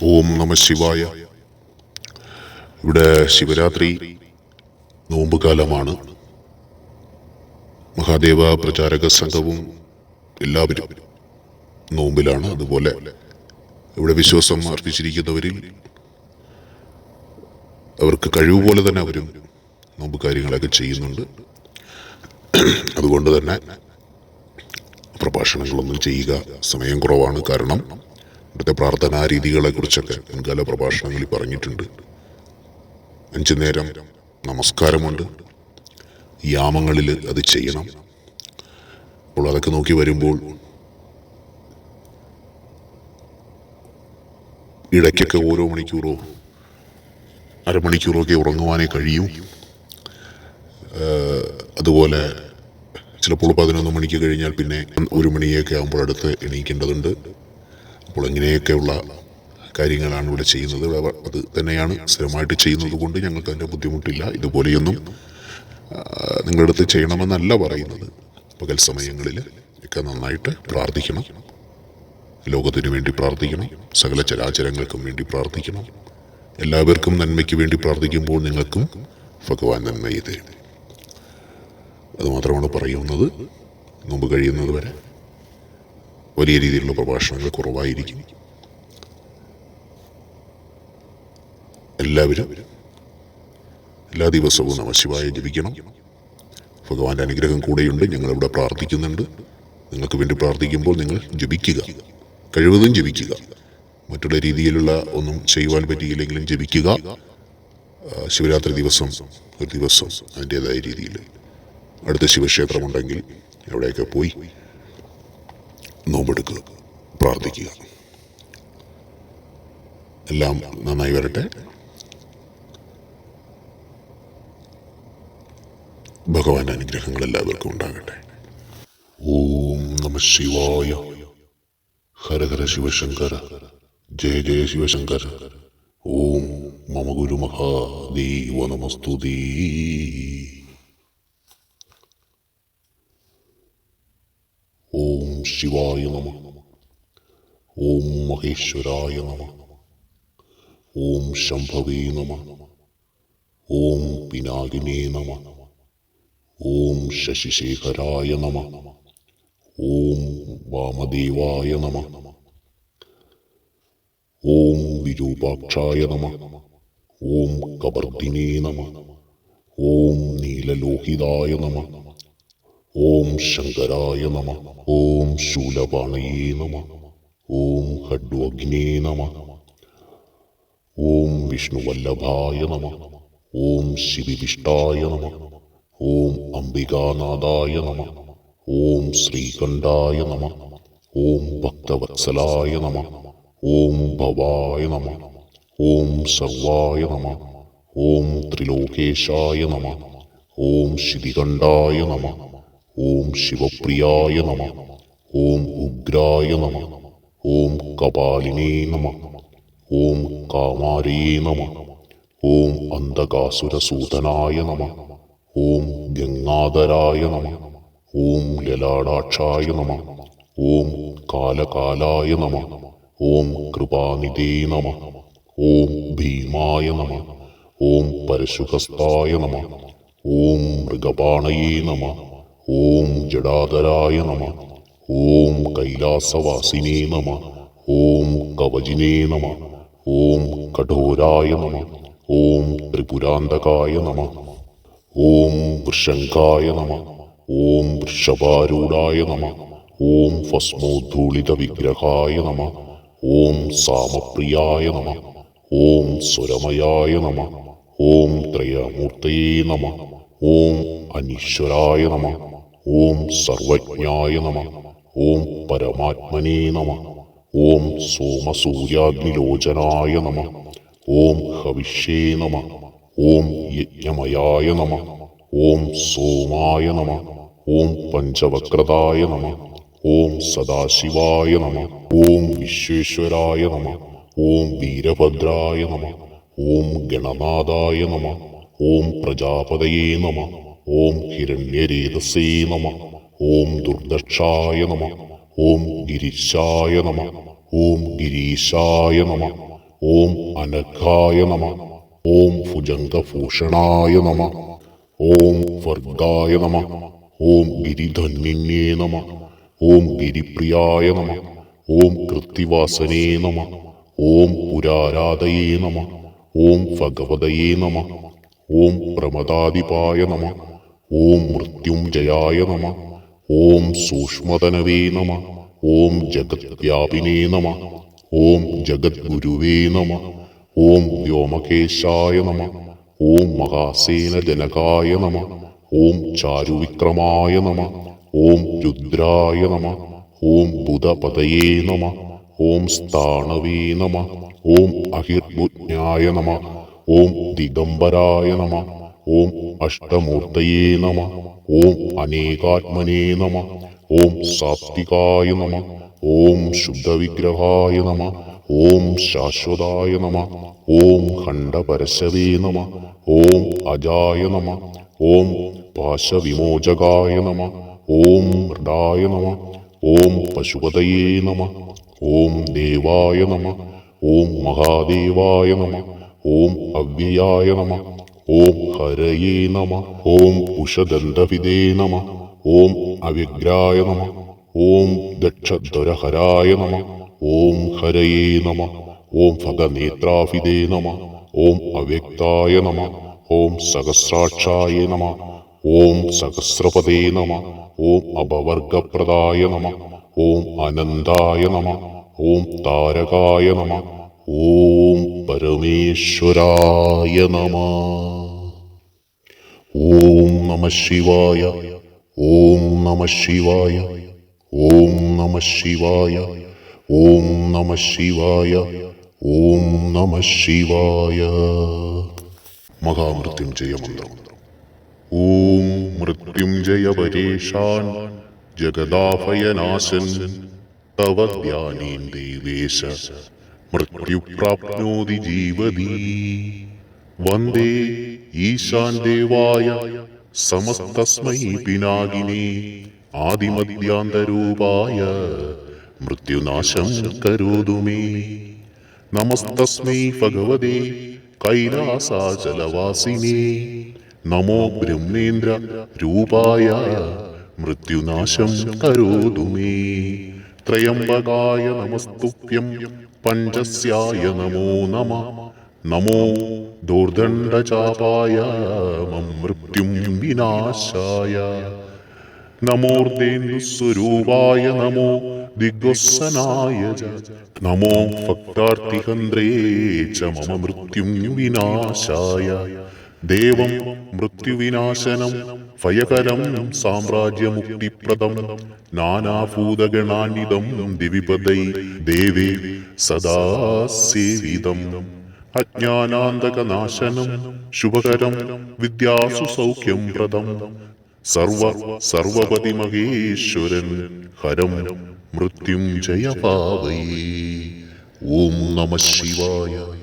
ഓം നമ ശിവായ. ഇവിടെ ശിവരാത്രി നോമ്പുകാലമാണ്. മഹാദേവ പ്രചാരക സംഘവും എല്ലാവരും നോമ്പിലാണ്. അതുപോലെ ഇവിടെ വിശ്വാസം അർപ്പിച്ചിരിക്കുന്നവരിൽ അവർക്ക് കഴിവുപോലെ തന്നെ അവരും നോമ്പ് കാര്യങ്ങളൊക്കെ ചെയ്യുന്നുണ്ട്. അതുകൊണ്ട് തന്നെ പ്രഭാഷണങ്ങളൊന്നും ചെയ്യുക സമയം കുറവാണ്. കാരണം ഇവിടുത്തെ പ്രാർത്ഥനാ രീതികളെ കുറിച്ചൊക്കെ മുൻകാല പ്രഭാഷണങ്ങളിൽ പറഞ്ഞിട്ടുണ്ട്. 5 നേരം നമസ്കാരമുണ്ട്, യാമങ്ങളിൽ അത് ചെയ്യണം. അപ്പോൾ അതൊക്കെ നോക്കി വരുമ്പോൾ ഇടയ്ക്കൊക്കെ ഓരോ മണിക്കൂറോ അരമണിക്കൂറോ ഒക്കെ ഉറങ്ങുവാനേ കഴിയും. അതുപോലെ ചിലപ്പോൾ 11 മണിക്ക് കഴിഞ്ഞാൽ പിന്നെ 1 മണിയൊക്കെ ആകുമ്പോൾ അടുത്ത് എണീക്കേണ്ടതുണ്ട്. അപ്പോൾ ഇങ്ങനെയൊക്കെയുള്ള കാര്യങ്ങളാണ് ഇവിടെ ചെയ്യുന്നത്. അത് തന്നെയാണ് സ്ഥിരമായിട്ട് ചെയ്യുന്നത് കൊണ്ട് ഞങ്ങൾക്ക് അതിൻ്റെ ബുദ്ധിമുട്ടില്ല. ഇതുപോലെയൊന്നും നിങ്ങളുടെ അടുത്ത് ചെയ്യണമെന്നല്ല പറയുന്നത്. പകൽ സമയങ്ങളിൽ ഒക്കെ നന്നായിട്ട് പ്രാർത്ഥിക്കണം, ലോകത്തിനു വേണ്ടി പ്രാർത്ഥിക്കണം, സകല ചരാചരങ്ങൾക്കും വേണ്ടി പ്രാർത്ഥിക്കണം. എല്ലാവർക്കും നന്മയ്ക്ക് വേണ്ടി പ്രാർത്ഥിക്കുമ്പോൾ നിങ്ങൾക്കും ഭഗവാൻ നന്മയെ തരും. അതുമാത്രമാണ് പറയുന്നത്. നോമ്പ് കഴിയുന്നത് വരെ വലിയ രീതിയിലുള്ള പ്രഭാഷണങ്ങൾ കുറവായിരിക്കും. എല്ലാവരും എല്ലാ ദിവസവും നമഃശിവായ ജപിക്കണം. ഭഗവാന്റെ അനുഗ്രഹം കൂടെയുണ്ട്. ഞങ്ങളിവിടെ പ്രാർത്ഥിക്കുന്നുണ്ട്. നിങ്ങൾക്ക് വേണ്ടി പ്രാർത്ഥിക്കുമ്പോൾ നിങ്ങൾ ജപിക്കുക, കഴിവതും ജപിക്കുക. മറ്റുള്ള രീതിയിലുള്ള ഒന്നും ചെയ്യുവാൻ പറ്റിയില്ലെങ്കിലും ജപിക്കുക. ശിവരാത്രി ദിവസം ഒരു ദിവസം അതിൻ്റെതായ രീതിയിൽ അടുത്ത ശിവക്ഷേത്രമുണ്ടെങ്കിൽ എവിടെയൊക്കെ പോയി നോമ്പെടുക്കുക, പ്രാർത്ഥിക്കുക. എല്ലാം നന്നായി വരട്ടെ. ഭഗവാന്റെ അനുഗ്രഹങ്ങൾ എല്ലാവർക്കും ഉണ്ടാകട്ടെ. ഓം നമ ശിവായ. ഹര ഹര ശിവശങ്കര, ജയ ജയ ശിവശങ്കര. ഓം മമ ഗുരു മഹാദേവ നമസ്തുതേ. ഓം ശിവായ നമഃ. ഓം മഹേശ്വരായ നമഃ. ഓം ശംഭവേ നമഃ. ഓം പിനാകിനേ നമഃ. ഓം ശശിശേഖരായ നമഃ. ഓം വാമദേവായ നമഃ. ഓം വിരൂപാക്ഷായ നമഃ. ഓം കബർദിനേ നമഃ. ഓം നീലലോഹിതായ നമഃ. ഓം ശങ്കരായ നമഃ. ഓം ശൂലപാണയേ നമഃ. ഓം ഖഡ്വാഗ്നേ നമഃ. ഓം വിഷ്ണുവല്ലഭായ നമഃ. ഓം ശിവിവിഷ്ടായ നമഃ. ഓം അംബികാനാഥായ നമഃ. ഓം ശ്രീകണ്ഠായ നമഃ. ഓം ഭക്തവത്സലായ നമഃ. ഓം ഭവായ നമഃ. ഓം സർവായ നമഃ. ഓം ത്രിലോകേശായ നമഃ. ഓം ശിതികണ്ഠായ നമഃ. ഓം ശിവപ്രിയായ നമഃ. ഓം ഉഗ്രായ നമഃ. ഓം കപാലിനേ നമഃ. ഓം കാമാരേ നമഃ. ഓം അന്ധകാസുരസൂതനായ നമഃ. ഓം ഗംഗാധരായ നമഃ. ഓം ലലാടാക്ഷായ നമഃ. ഓം കാലകാലായ നമഃ. ഓം കൃപാനിധേ നമഃ. ഓം ഭീമായ നമഃ. ഓം പരശുഹസ്തായ നമഃ. ഓം മൃഗപാണയേ നമഃ. ഓം ജടാധരായ നമഃ. ഓം കൈലാസവാസിനേ നമഃ. ഓം കവചിനേ നമഃ. ഓം കഠോരായ നമഃ. ഓം ത്രിപുരാന്തകായ നമഃ. ഓം വൃഷങ്കായ നമഃ. ഓം വൃഷഭാരൂഢായ നമഃ. ഓം ഭസ്മോദ്ധൂളിത വിഗ്രഹായ നമഃ. ഓം സാമപ്രിയായ നമഃ. ഓം സ്വരമയായ നമഃ. ഓം ത്രയമൂർത്തയേ നമഃ. ഓം അനീശ്വരായ നമഃ. ഓം സർവജ്ഞായ നമഃ. ഓം പരമാത്മനേ നമഃ. ഓം സോമസൂര്യാഗ്നിലോചനായ നമഃ. ഓം ഹവിഷ്യേ നമഃ. ഓം യജ്ഞമയായ നമഃ. ഓം സോമായ നമഃ. ഓം പഞ്ചവക്രതായ നമഃ. ഓം സദാശിവായ നമഃ. ഓം വിശ്വേശ്വരായ നമഃ. ഓം വീരഭദ്രായ നമഃ. ഓം ഗണനാഥായ നമഃ. ഓം പ്രജാപതയേ നമഃ. ഓം ഹിരണ്യരേതസേ നമഃ. ഓം ദുർദക്ഷായ നമഃ. ഓം ഗിരിശായ നമഃ. ഓം ഗിരീശായ നമഃ. ഓം അനഘായ നമ. ഓം ഭുജംഗഭൂഷണായ നമ. ഓം വർഗായ നമ. ഓം ഗിരിധന്യേ നമ. ഓം ഗിരിപ്രിയായ നമ. ഓം കൃത്തിവാസനേ നമ. ഓം പുരാരാധയേ നമ. ഓം ഭഗവതയേ നമ. ഓം പ്രമദാധിപായ നമ. ഓം മൃത്യുഞ്ജയായ നമ. ഓം സൂക്ഷ്മതനവേ നമ. ഓം ജഗദ്വ്യാപിനേ നമ. ഓം ജഗദ്ഗുരുവേ നമ. ഓം വ്യോമകേശായ നമ. ഓം മഹാസേനജനകായ നമ. ഓം ചാരുവിക്രമായ നമ. ഓം രുദ്രായ നമ. ഓം ബുധപതയേ നമ. ഓം സ്ഥാണവേ നമ. ഓം അഹിർബുജ്ഞായ നമ. ഓം ദിഗംബരായ നമ. ഓം അഷ്ടമൂർത്തയേ നമ. ഓം അനേകാത്മനേ നമ. ഓം സാത്വികായ നമ. ഓം ശുദ്ധവിഗ്രഹായ നമ. ഓം ശാശ്വതായ നമ. ഓം ഖണ്ഡപരശവേ നമ. ഓം അജായ നമ. ഓം പാശവിമോചകായ നമ. ഓം മൃഡായ നമ. ഓം പശുപതയേ നമ. ഓം ദേവായ നമ. ഓം മഹാദേവായ നമ. ഓം അവ്യയായ നമ. ഓം ഹരയേ നമ. ഓം ഉഷദന്തവിദേ നമ. ഓം അവ്യഗ്രായ നമ. ഓം ദക്ഷധ്വരഹരായ നമ. ഓം ഹരയേ നമ. ഓം ഭഗനേത്രാഭിദേ നമ. ഓം അവ്യക്തായ നമ. ഓം സഹസ്രാക്ഷായ നമ. ഓം സഹസ്രപദേ നമ. ഓം അപവർഗപ്രദായ നമ. ഓം അനന്തായ നമ. ഓം താരകായ നമ. ഓം പരമേശ്വരായ നമ. ഓം നമഃ ശിവായ. ഓം നമഃ ശിവായ. ഓം നമഃ ശിവായ. ഓം നമഃ ശിവായ. ഓം നമഃ ശിവായ. മഹാമൃത്യുഞ്ജയ മന്ത്രം. ഓം മൃത്യുഞ്ജയ പരേശാൻ ജഗദാഭയനാശൻ തവ ധ്യാനേൻ ദേവേശ മൃത്യുപ്രാപ്നോതി ജീവതി. വന്ദേ ഈശാൻ ദേവായ സമസ്തസ്മൈ പിനാകിനേ ആദിമധ്യാന്തരൂപായ മൃത്യുനാശം കരോതു മേ. നമസ്തസ്മൈ ഭഗവതേ കൈലാസാചലവാസിനേ. നമോ ബ്രഹ്മേന്ദ്ര രൂപായ മൃത്യുനാശം കരോതു മേ. ത്രയംബകായ നമസ്തുഭ്യം പഞ്ചസ്യായ നമോ നമഃ. നമോ ദുർദണ്ഡചാപായ മൃത്യും വിനാശായ. നമോർദേന്ദുസ്വരൂപായ നമോ ദിഗ്വസനായ ച. നമോ ഭക്താർത്തിഹന്ത്രേ ച മമ മൃത്യും വിനാശായ. ദേവം മൃത്യുവിനാശനം ഭയകരം സാമ്രാജ്യമുക്തിപ്രദം നാനാഭൂതഗണാന്വിതം ദിവിപദൈ ദേവേ സദാ സേവിതം. അജ്ഞാനാന്തകനാശനം ശുഭകരം വിദ്യാസു സൗഖ്യം പ്രദം. സർവപതി മഹേശ്വരൻ ഹരം മൃത്യുഞ്ജയ പാവയേ. ഓം നമഃ ശിവായ.